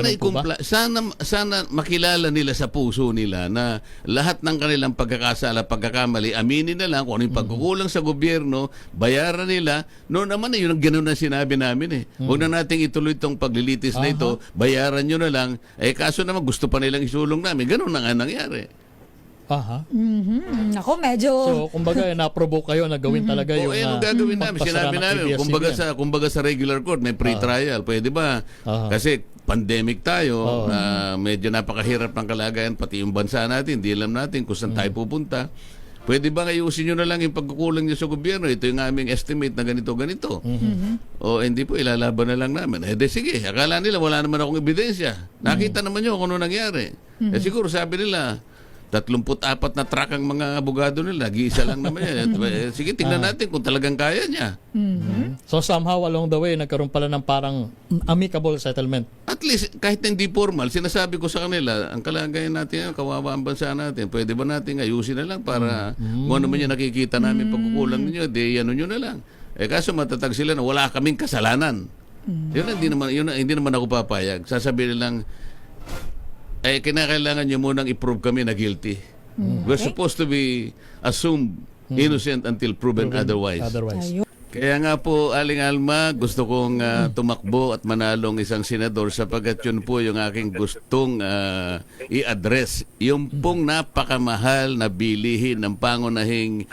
Sana sana makilala nila sa puso nila na lahat ng kanilang pagkakamali, aminin na lang kung ano yung pagkukulang sa gobyerno, bayaran nila. Noon naman yun ang ganoon na sinabi namin eh. Huwag na nating ituloy itong paglilitis na ito, bayaran nyo na lang. Kaso naman gusto pa nilang isulong namin. Ganoon na nga nangyari. Ako medyo... So, kumbaga, na-provoke kayo na gawin talaga yung... Ano gagawin namin? Sinabi namin, kumbaga sa regular court, may pre-trial. Pwede ba? Kasi pandemic tayo, medyo napakahirap ng kalagayan, pati yung bansa natin, di alam natin kung saan tayo pupunta. Pwede ba ayusin nyo na lang yung pagkukulang nyo sa gobyerno? Ito yung aming estimate na ganito. O hindi po, ilalaban na lang namin. Sige, akala nila wala naman akong ebidensya. Nakita naman nyo kung ano nangyari. Siguro sabi nila, 34 na truck ang mga abogado nila. Nag-iisa lang naman yan. Sige, tingnan natin kung talagang kaya niya. So somehow along the way, nagkaroon pala ng parang amicable settlement. At least, kahit hindi formal, sinasabi ko sa kanila, ang kalagayan natin, kawawa ang bansa natin, pwede ba natin ayusin na lang para kung ano man yung nakikita namin pagkukulang ninyo, ano nyo na lang. Kaso matatag sila na wala kaming kasalanan. Hindi naman ako papayag. Sasabihin lang, kinakailangan nyo munang i-prove kami na guilty. We're supposed to be assumed innocent until proven otherwise. Kaya nga po, Aling Alma, gusto kong tumakbo at manalong isang senador sapagkat yun po yung aking gustong i-address. Yung pong napakamahal na bilihin ng pangunahing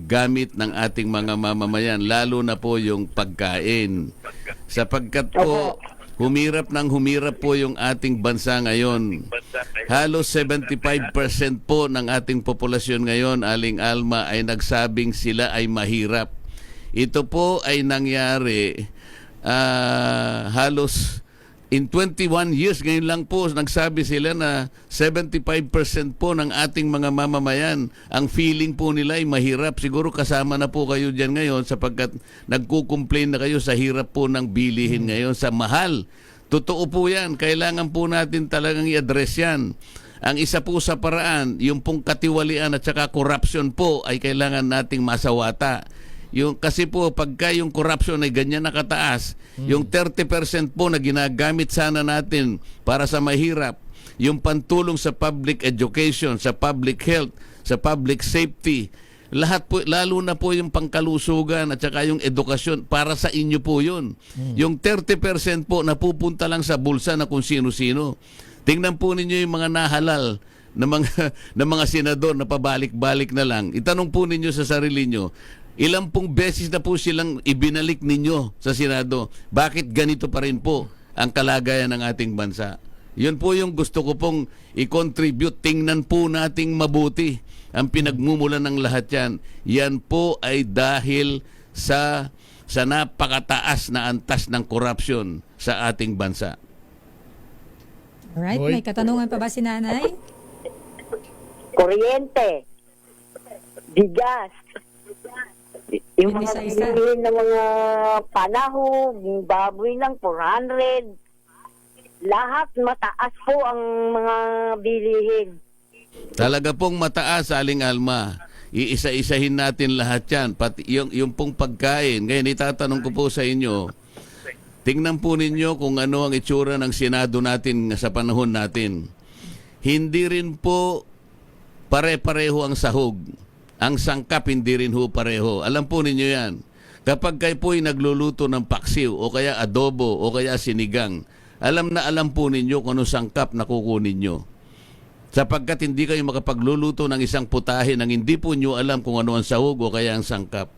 gamit ng ating mga mamamayan, lalo na po yung pagkain. Sapagkat po, humirap po yung ating bansa ngayon. Halos 75% po ng ating populasyon ngayon, Aling Alma, ay nagsabing sila ay mahirap. Ito po ay nangyari halos in 21 years. Ngayon lang po nagsabi sila na 75% po ng ating mga mamamayan, ang feeling po nila ay mahirap. Siguro kasama na po kayo dyan ngayon sapagkat nagkukomplain na kayo sa hirap po ng bilihin ngayon, sa mahal. Totoo po yan. Kailangan po natin talagang i-address yan. Ang isa po sa paraan, yung pong katiwalian at saka corruption po ay kailangan nating masawata. Kasi po pagka yung corruption ay ganyan nakataas, yung 30% po na ginagamit sana natin para sa mahirap, yung pantulong sa public education, sa public health, sa public safety, lahat po, lalo na po yung pangkalusugan at saka yung edukasyon, para sa inyo po yun. Yung 30% po napupunta lang sa bulsa na kung sino-sino. Tingnan po ninyo yung mga nahalal na mga senador na pabalik-balik na lang. Itanong po ninyo sa sarili nyo, ilang pong beses na po silang ibinalik ninyo sa Senado? Bakit ganito pa rin po ang kalagayan ng ating bansa? Yun po yung gusto ko pong i-contribute. Tingnan po nating mabuti ang pinagmumulan ng lahat yan. Yan po ay dahil sa napakataas na antas ng corruption sa ating bansa. Alright, Boy. may katanungan pa ba si Nanay? Kuryente, bigas, yung mga Isa-isa. bilihin ng mga panahon, yung baboy lang, 400. Lahat mataas po ang mga bilihin. Talaga pong mataas, Aling Alma. Iisa-isahin natin lahat yan. Pati yung pong pagkain. Ngayon, itatanong ko po sa inyo, tingnan po ninyo kung ano ang itsura ng Senado natin sa panahon natin. Hindi rin po pare-pareho ang sahog. Ang sangkap hindi rin ho pareho. Alam po ninyo yan. Kapag kayo po'y nagluluto ng paksiw o kaya adobo o kaya sinigang, alam po ninyo kung ano sangkap na kukunin nyo. Sapagkat hindi kayo makapagluluto ng isang putahe nang hindi po nyo alam kung ano ang sahog o kaya ang sangkap.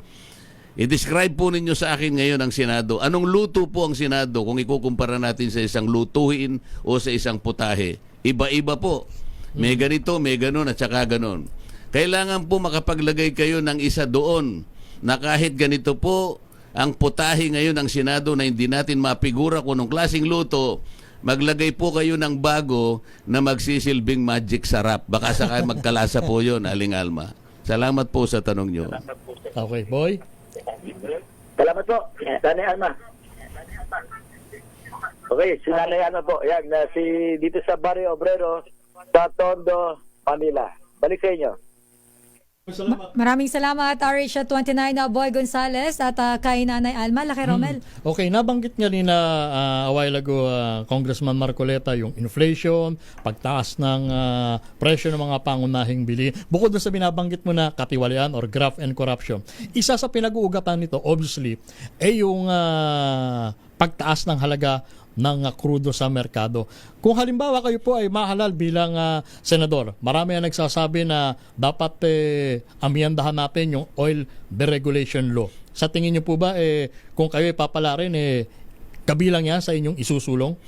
I-describe po ninyo sa akin ngayon ang Senado. Anong luto po ang Senado kung ikukumpara natin sa isang lutuin o sa isang putahe? Iba-iba po. May ganito, may ganon at saka ganon. Kailangan po makapaglagay kayo ng isa doon na kahit ganito po ang putahe ngayon ng Senado na hindi natin mapigura kung anong klaseng luto, maglagay po kayo ng bago na magsisilbing magic sarap. Baka sakay magkalasa po yun, Aling Alma. Salamat po sa tanong nyo. Okay, Boy. Salamat po, Nanay Alma. Okay, si Nanay Alma po. Yan, dito sa Barrio Obrero, sa Tondo, Manila. Balik sa inyo. Maraming salamat, RH29 na Boy Gonzales at kay Nanay Alma. Laki Romel. Okay, nabanggit nga rin na a while ago, Congressman Marcoleta, yung inflation, pagtaas ng presyo ng mga pangunahing bilihin. Bukod doon sa binabanggit mo na katiwalian or graft and corruption, isa sa pinag-uugapan nito, obviously, ay yung pagtaas ng halaga ng crudo sa merkado. Kung halimbawa kayo po ay mahalal bilang senador, marami ang nagsasabi na dapat amyandahan natin yung oil deregulation law. Sa tingin niyo po ba kung kayo ipapalarin kabilang yan sa inyong isusulong?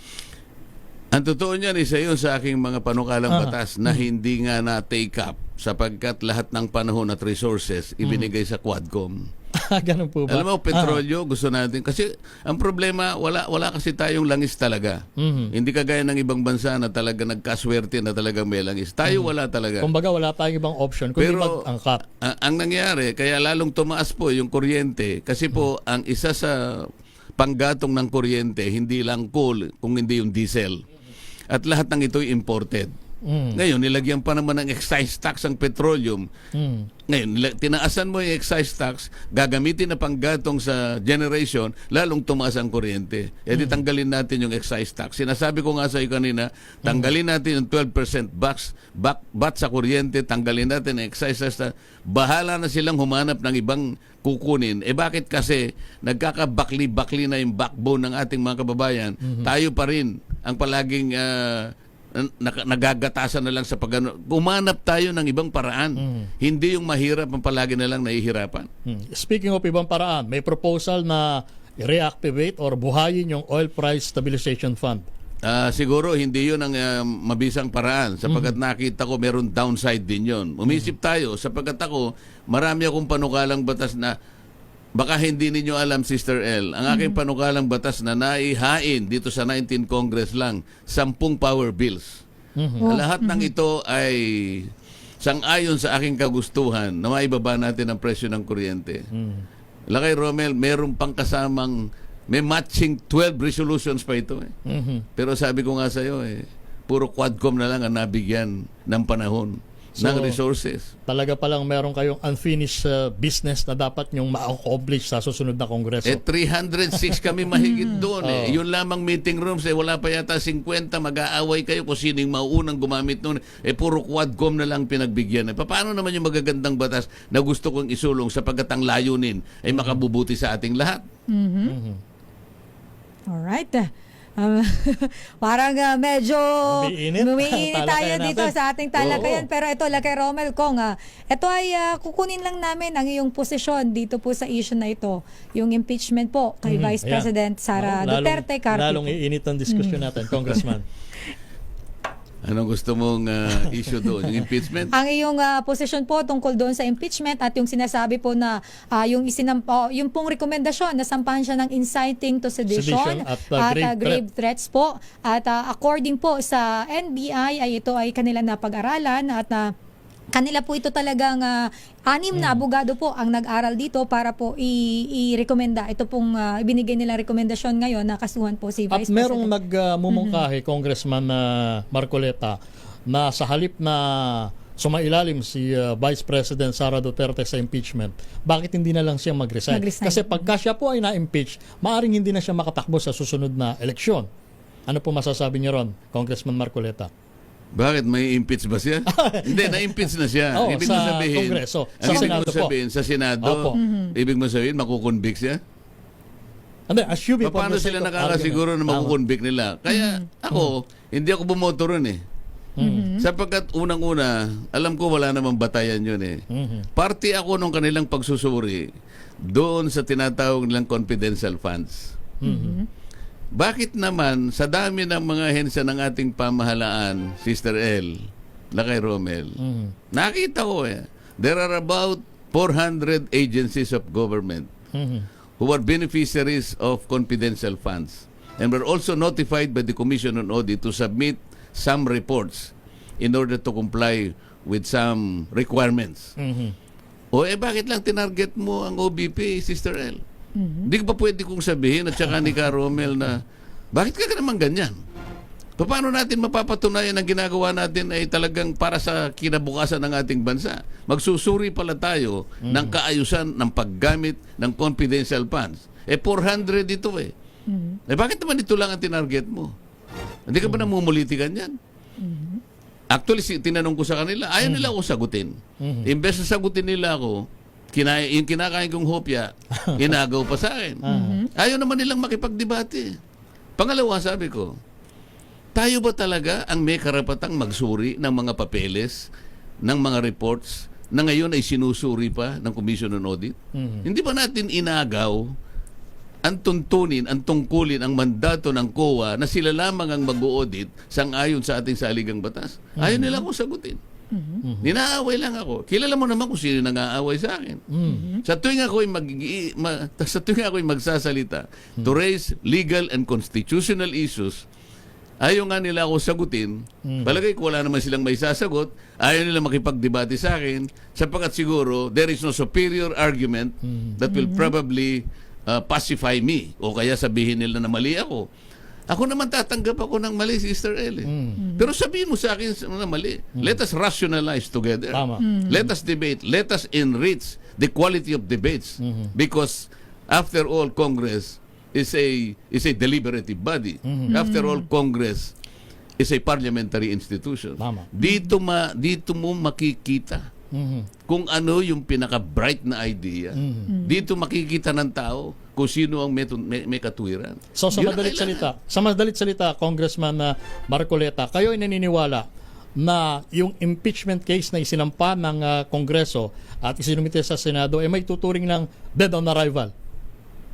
Ang totoo niyan, isa yun sa aking mga panukalang batas na hindi nga na-take up sapagkat lahat ng panahon at resources ibinigay sa Quadcom. Ganun po ba? Alam mo, petrolyo, gusto natin. Kasi ang problema, wala kasi tayong langis talaga. Hindi kagaya ng ibang bansa na talaga nagkaswerte na talaga may langis. Tayo wala talaga. Kumbaga wala tayong ibang option kundi Pero mag-angkat. ang nangyari, kaya lalong tumaas po yung kuryente. Kasi po, ang isa sa panggatong ng kuryente, hindi lang coal, kung hindi yung diesel. At lahat ng ito'y imported. Ngayon, nilagyan pa naman ng excise tax ang petroleum. Ngayon, tinaasan mo yung excise tax, gagamitin na panggatong sa generation, lalong tumaas ang kuryente. E di tanggalin natin yung excise tax. Sinasabi ko nga sa iyo kanina, tanggalin natin yung 12% bat sa kuryente, tanggalin natin ang excise tax. Bahala na silang humanap ng ibang kukunin. Eh bakit kasi nagkakabakli-bakli na yung backbone ng ating mga kababayan, tayo pa rin ang palaging nagagatasan na lang sa pagano. Umanap tayo ng ibang paraan. Hindi yung mahirap ang palagi na lang nahihirapan. Speaking of ibang paraan, may proposal na reactivate or buhayin yung Oil Price Stabilization Fund. Siguro hindi yun ang mabisang paraan sapagkat nakita ko meron downside din yun. Umisip tayo sapagkat ako marami akong panukalang batas na baka hindi ninyo alam, Sister L, ang aking panukalang batas na naihain dito sa 19 Congress lang, 10 power bills. Lahat ng ito ay sang-ayon sa aking kagustuhan na maibaba natin ang presyo ng kuryente. Lakay Romel, meron pang kasamang may matching 12 resolutions pa ito. Pero sabi ko nga sa iyo, puro Quadcom na lang ang nabigyan ng panahon, ng resources. Talaga palang meron kayong unfinished business na dapat nyong ma-accomplish sa susunod na Kongreso. 306 kami mahigit doon. Yun lamang meeting rooms, wala pa yata 50, mag-aaway kayo kung sino yung mauunang gumamit noon. Puro Quadcom na lang pinagbigyan. Paano naman yung magagandang batas na gusto kong isulong sapagkat ang layunin ay makabubuti sa ating lahat? Alright. Parang medyo umiinit tayo Talakayan dito natin. sa ating talakayan. Oo. Pero ito, Lakay Romel Kong, ito ay kukunin lang namin ang iyong posisyon dito po sa issue na ito. Yung impeachment po kay Vice Ayan. President Sara Duterte Carpio. Lalong iinit ang diskusyon natin, Congressman. Anong gusto mong issue doon? Yung impeachment? Ang iyong posisyon po tungkol doon sa impeachment at yung sinasabi po na yung yung pong rekomendasyon na sampahan siya ng inciting to sedition Sedition at grave grave threats po. At according po sa NBI ay ito ay kanila napag-aralan at kanila po ito talagang 6 na abogado po ang nag-aral dito para po i-rekomenda. Ito pong ibinigay nilang rekomendasyon ngayon na kasuhan po si At Vice merong President. nagmumungkahi, Congressman Marcoleta, na sa halip na sumailalim si Vice President Sara Duterte sa impeachment, bakit hindi na lang siya mag-resign? Mag-resign. Kasi pagka siya po ay na-impeach, maaring hindi na siya makatakbo sa susunod na eleksyon. Ano po masasabi niyo ron, Congressman Marcoleta? Bakit? May impeach ba siya? Hindi, na-impeach na siya. Oo, Ibig sa mo sabihin, Kongreso. ang Sa ibig Senado mo po. sabihin, sa Senado, Opo. ibig mo sabihin, makukonvict siya? Hindi, assuming Paano sila nakakasiguro na makukonvict nila? Kaya ako, hindi ako bumoto ron Sapagkat unang-una, alam ko wala namang batayan yun Party ako nung kanilang pagsusuri doon sa tinatawag nilang confidential funds. Bakit naman sa dami ng mga hensya ng ating pamahalaan, Sister L, Lakay Romel, nakita ko there are about 400 agencies of government who are beneficiaries of confidential funds and were also notified by the Commission on Audit to submit some reports in order to comply with some requirements. Bakit lang tinarget mo ang OBP, Sister L? Hindi ko pa pwede kong sabihin at saka ni Ka Romel na bakit ka naman ganyan? Paano natin mapapatunayan ang ginagawa natin ay talagang para sa kinabukasan ng ating bansa? Magsusuri pala tayo ng kaayusan ng paggamit ng confidential funds. 400 ito bakit naman ito lang ang tinarget mo? Hindi ka ba namumulitikan yan? Actually, tinanong ko sa kanila, ayaw nila ako sagutin. Imbes na sagutin nila ako, yung kinakain kong hopya, inagaw pa sa akin. Ayaw naman nilang makipagdebate. Pangalawa, sabi ko, tayo ba talaga ang may karapatang magsuri ng mga papeles, ng mga reports, na ngayon ay sinusuri pa ng Commission on Audit? Hindi ba natin inagaw ang tuntunin, ang tungkulin, ang mandato ng COA na sila lamang ang mag-audit sang-ayon sa ating saligang batas? Ayaw nila akong sagutin. Ninaaway lang ako. Kilala mo naman kung sino nang-aaway sa akin. Sa tuwing ako'y magsasalita to raise legal and constitutional issues, ayaw nga nila ako sagutin. Palagay ko wala naman silang may sasagot. Ayaw nila makipagdebate sa akin sapagkat siguro there is no superior argument that will probably pacify me o kaya sabihin nila na mali ako. Ako naman tatanggap ako ng mali, Sister L. Pero sabihin mo sa akin na mali. Let us rationalize together. Tama. Let us debate. Let us enrich the quality of debates. Because after all, Congress is a deliberative body. After all, Congress is a parliamentary institution. Tama. Dito mo makikita kung ano yung pinaka-bright na idea. Dito makikita ng tao kung sino ang may katwiran. So sa Yun ang madalit salita, Congressman Marcoleta, kayo ay naniniwala na yung impeachment case na isinampa ng Kongreso at isinumite sa Senado ay may tuturing ng dead on arrival.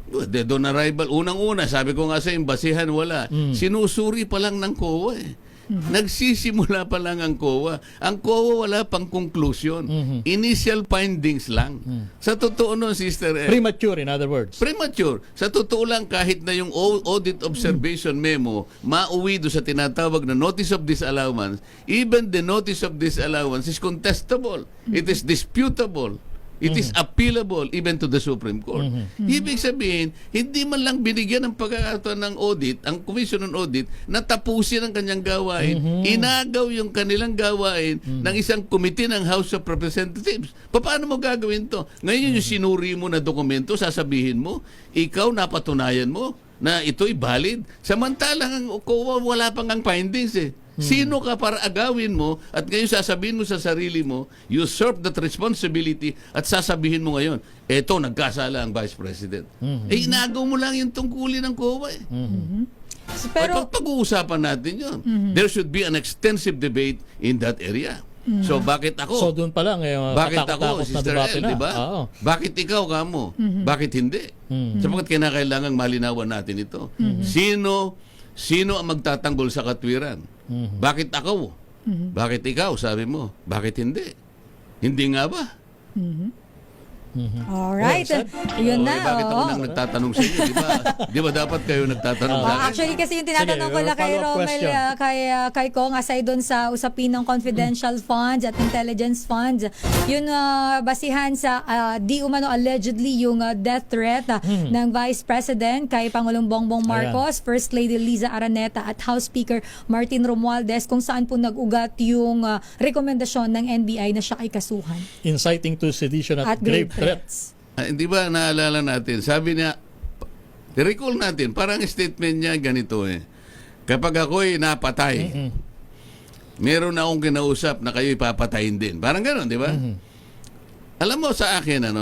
Dead on arrival. Unang-una, sabi ko nga sa basihan wala. Sinusuri pa lang ng COA eh. Nagsisimula pa lang ang COA. Ang COA wala pang conclusion. Initial findings lang. Sa totoo nun, Sister L, Premature, in other words. premature. Sa totoo lang, kahit na yung audit observation memo, mauwi do sa tinatawag na notice of disallowance, even the notice of disallowance is contestable. It is disputable. It is appealable even to the Supreme Court. Ibig sabihin, hindi man lang binigyan ng pagkakataon ng audit, ang Commission on Audit, na tapusin ang kanyang gawain. Inagaw yung kanilang gawain ng isang committee ng House of Representatives. Paano mo gagawin to? Ngayon yung sinuri mo na dokumento, sasabihin mo, ikaw napatunayan mo na ito'y valid. Samantalang ang COA wala pang ang findings eh. Sino ka para agawin mo at ngayon sasabihin mo sa sarili mo, you usurp that responsibility at sasabihin mo ngayon, eto, nagkasala ang Vice President. Eh, inagaw mo lang yung tungkulin ng COA eh. Pero Pag-uusapan natin yun. There should be an extensive debate in that area. So, bakit ako? So doon pa lang, Bakit ako, katakot-takot na Sister debate L, na. di ba? Oo. Bakit ikaw, kamo? Bakit hindi? Sapagkat kinakailangan malinawan natin ito. Sino ang magtatanggol sa katwiran? Bakit ako? Bakit ikaw? Sabi mo. Bakit hindi? Hindi nga ba? alright. Well said. Yun na. Bakit ako oo. nang nagtatanong sa inyo? Di ba dapat kayo nagtatanong sa akin? Actually kasi yung tinatanong Sige, ko na kay follow-up Romel, question. kay Kong, aside doon sa usapin ng confidential funds at intelligence funds, yun basihan sa di umano allegedly yung death threat ng Vice President kay Pangulong Bongbong Marcos, First Lady Liza Araneta at House Speaker Martin Romualdez, kung saan po nag-ugat yung rekomendasyon ng NBI na siya ay kasuhan. Inciting to sedition at grave threats. Hindi ba naalala natin? Sabi niya, recall natin, parang statement niya ganito eh. Kapag ako'y napatay, meron na akong kinausap na kayo'y papatayin din. Parang gano'n, di ba? Alam mo sa akin, I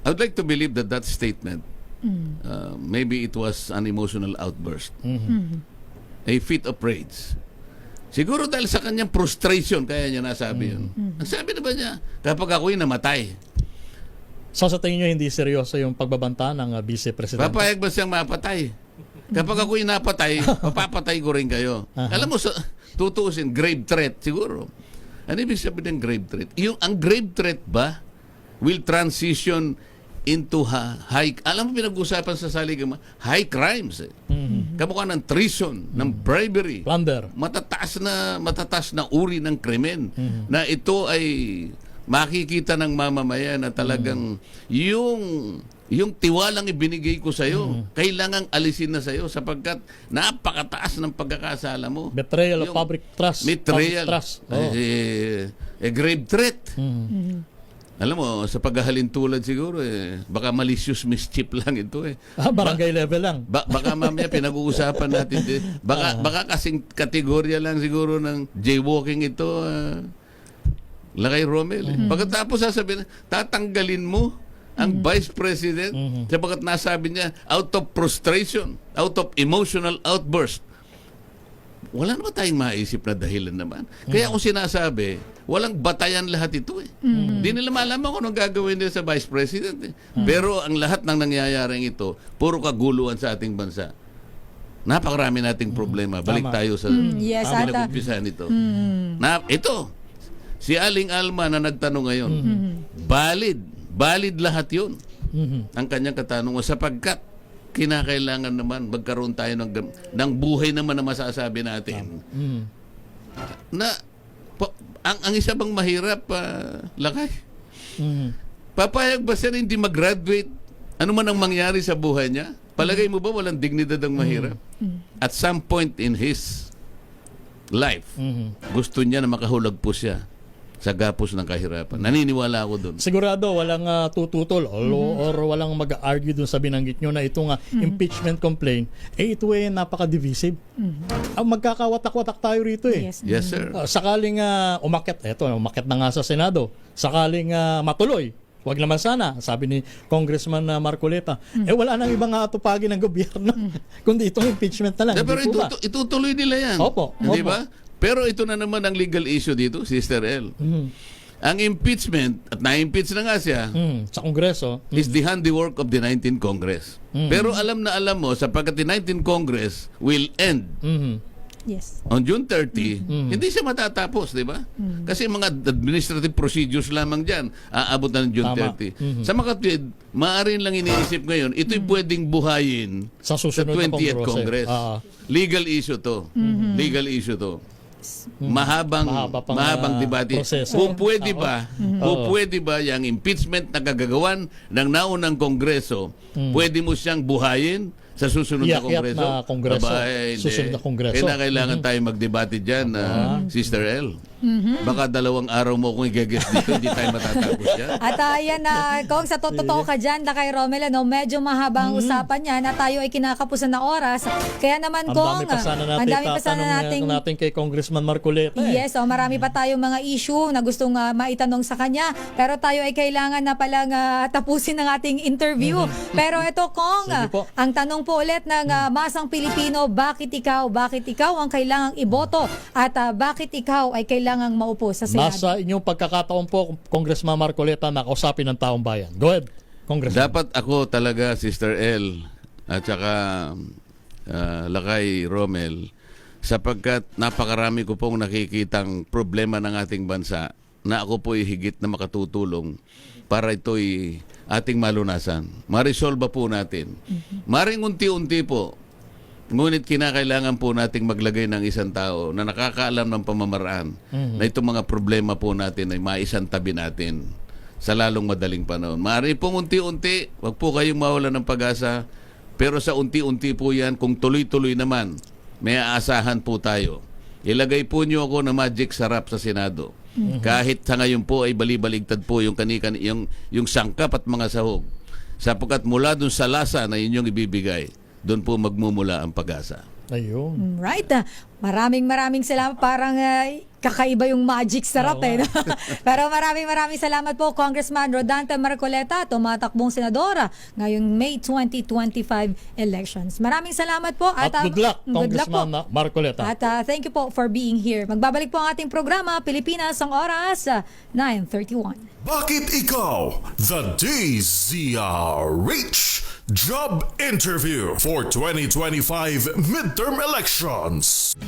would like to believe that statement, maybe it was an emotional outburst. A fit of rage. Siguro dahil sa kanyang frustration, kaya niya nasabi yun. Ang sabi na ba niya, kapag ako'y namatay, So sa tingin nyo hindi seryoso yung pagbabanta ng Vice Presidente? papayag ba siyang mapatay? Kapag ako'y napatay, papapatay ko rin kayo. Alam mo, tutuusin, grave threat siguro. Ano ibig sabihin ng grave threat? Ang grave threat ba will transition into high, alam mo pinag-usapan sa saligang high crimes eh. Kamukha ng treason, ng bribery, Plunder. matataas na uri ng krimen na ito ay makikita ng mamamayan na talagang yung tiwalang ibinigay ko sa iyo kailangang alisin na sa iyo sapagkat napakataas ng pagkakasala mo. Betrayal of Yung public trust. betrayal, Public trust. Oh. grave threat. Alam mo, sa paghahalin tulad siguro, baka malicious mischief lang ito eh. Barangay level lang. Baka mamaya pinag-uusapan natin din. Baka kasing kategorya lang siguro ng jaywalking ito, Lakay Romel. Pagkatapos sasabihin, tatanggalin mo ang Vice President sapagkat nasabi niya, out of frustration, out of emotional outburst. Wala naman tayong maisip na dahilan naman. Kaya kung sinasabi, walang batayan lahat ito eh. Hindi nila malaman kung anong gagawin nila sa Vice President eh. Pero ang lahat ng nangyayaring ito, puro kaguluhan sa ating bansa. Napakarami nating problema. Balik Tama. tayo sa Yes, at pinag-umpisa nito. Ito, si Aling Alma na nagtanong ngayon, valid lahat yun. Ang kanyang katanungan sapagkat kinakailangan naman magkaroon tayo ng buhay naman na masasabi natin. Na ang isa bang mahirap, Lakay? Papayag ba siya na hindi mag-graduate? Ano man ang mangyari sa buhay niya? Palagay mo ba walang dignidad ang mahirap? At some point in his life, gusto niya na makahulagpo siya sa gapos ng kahirapan. Naniniwala ako doon. Sigurado walang tututol or walang mag-argue dun sa binanggit nyo na itong impeachment complaint, ito napaka-divisive. Magkakawatak-watak tayo rito eh. Yes. Yes, sir. Sakaling umakyat na nga sa Senado, sakaling matuloy, wag naman sana, sabi ni Congressman Marcoleta, wala nang ibang atupagin ng gobyerno, kundi itong impeachment na lang. Pero Hindi po ba? itutuloy nila yan. Opo, Hindi opo. ba? Pero ito na naman ang legal issue dito, Sister L. Ang impeachment, at na-impeach na nga siya, Sa Kongreso, is the handiwork of the 19th Congress. Pero alam na alam mo, sapagkat the 19th Congress will end Yes. on June 30, hindi siya matatapos, di ba? Kasi mga administrative procedures lamang dyan, aabot na ng June Tama. 30. Sa makatwid, maaari lang iniisip ngayon, ito'y pwedeng buhayin sa sa susunod na 20th Congress. Legal issue to. Legal issue to. Mahaba Mahabang pang, debate. proseso. Kung pwede ba, yung impeachment na gagagawan ng naunang Kongreso, pwede mo siyang buhayin sa susunod na Iyakyat Kongreso? na Kongreso. Hindi. Susunod na Kongreso. Kailangan tayo magdebate dyan, Sister L. Baka 2 araw mo kung i-guest dito, hindi tayo matatapos yan. At ayan na, Kong, sa totoo ka dyan, kay Romel, medyo mahaba ang usapan niya na tayo ay kinakapusan na oras. Kaya naman, Ang Kong, dami pa sana ang dami pa sana natin kay Congressman Marcoleta. Yes, marami pa tayong mga issue na gustong maitanong sa kanya. Pero tayo ay kailangan na palang tapusin ang ating interview. Pero ito, Kong, Sige po. ang tanong po ulit ng masang Pilipino, bakit ikaw ang kailangang iboto at bakit ikaw ay kailangang maupo sa Senado? Nasa inyong pagkakataon po, Congressman Marcoleta, na kausapin ng taong bayan. Go ahead, Congressman. Dapat ako talaga, Sister L, at saka Lakay Romel, sapagkat napakarami ko pong nakikitang problema ng ating bansa na ako po higit na makatutulong para ito'y ating malunasan. Maresolba po natin. Maring unti-unti po, ngunit kinakailangan po nating maglagay ng isang tao na nakakaalam ng pamamaraan na itong mga problema po natin ay maisantabi natin sa lalong madaling panahon. Maaari pong unti-unti, wag po kayong mawalan ng pag-asa, pero sa unti-unti po yan, kung tuloy-tuloy naman, may aasahan po tayo. Ilagay po niyo ako na magic sarap sa Senado. Kahit sa ngayon po ay balibaligtad po yung yung sangkap at mga sahog. Sapagkat mula dun sa lasa na inyong ibibigay, doon po magmumula ang pag-asa. Ayun. Right. Maraming salamat. Parang kakaiba yung magic sarap no? Pero maraming salamat po, Congressman Rodante Marcoleta, tumatakbong senadora ngayong May 2025 elections. Maraming salamat po. At good luck, Congressman po. Marcoleta. At thank you po for being here. Magbabalik po ang ating programa, Pilipinas ang oras, 9:31. Bakit ikaw? The DZRH Job Interview for 2025 Midterm Elections.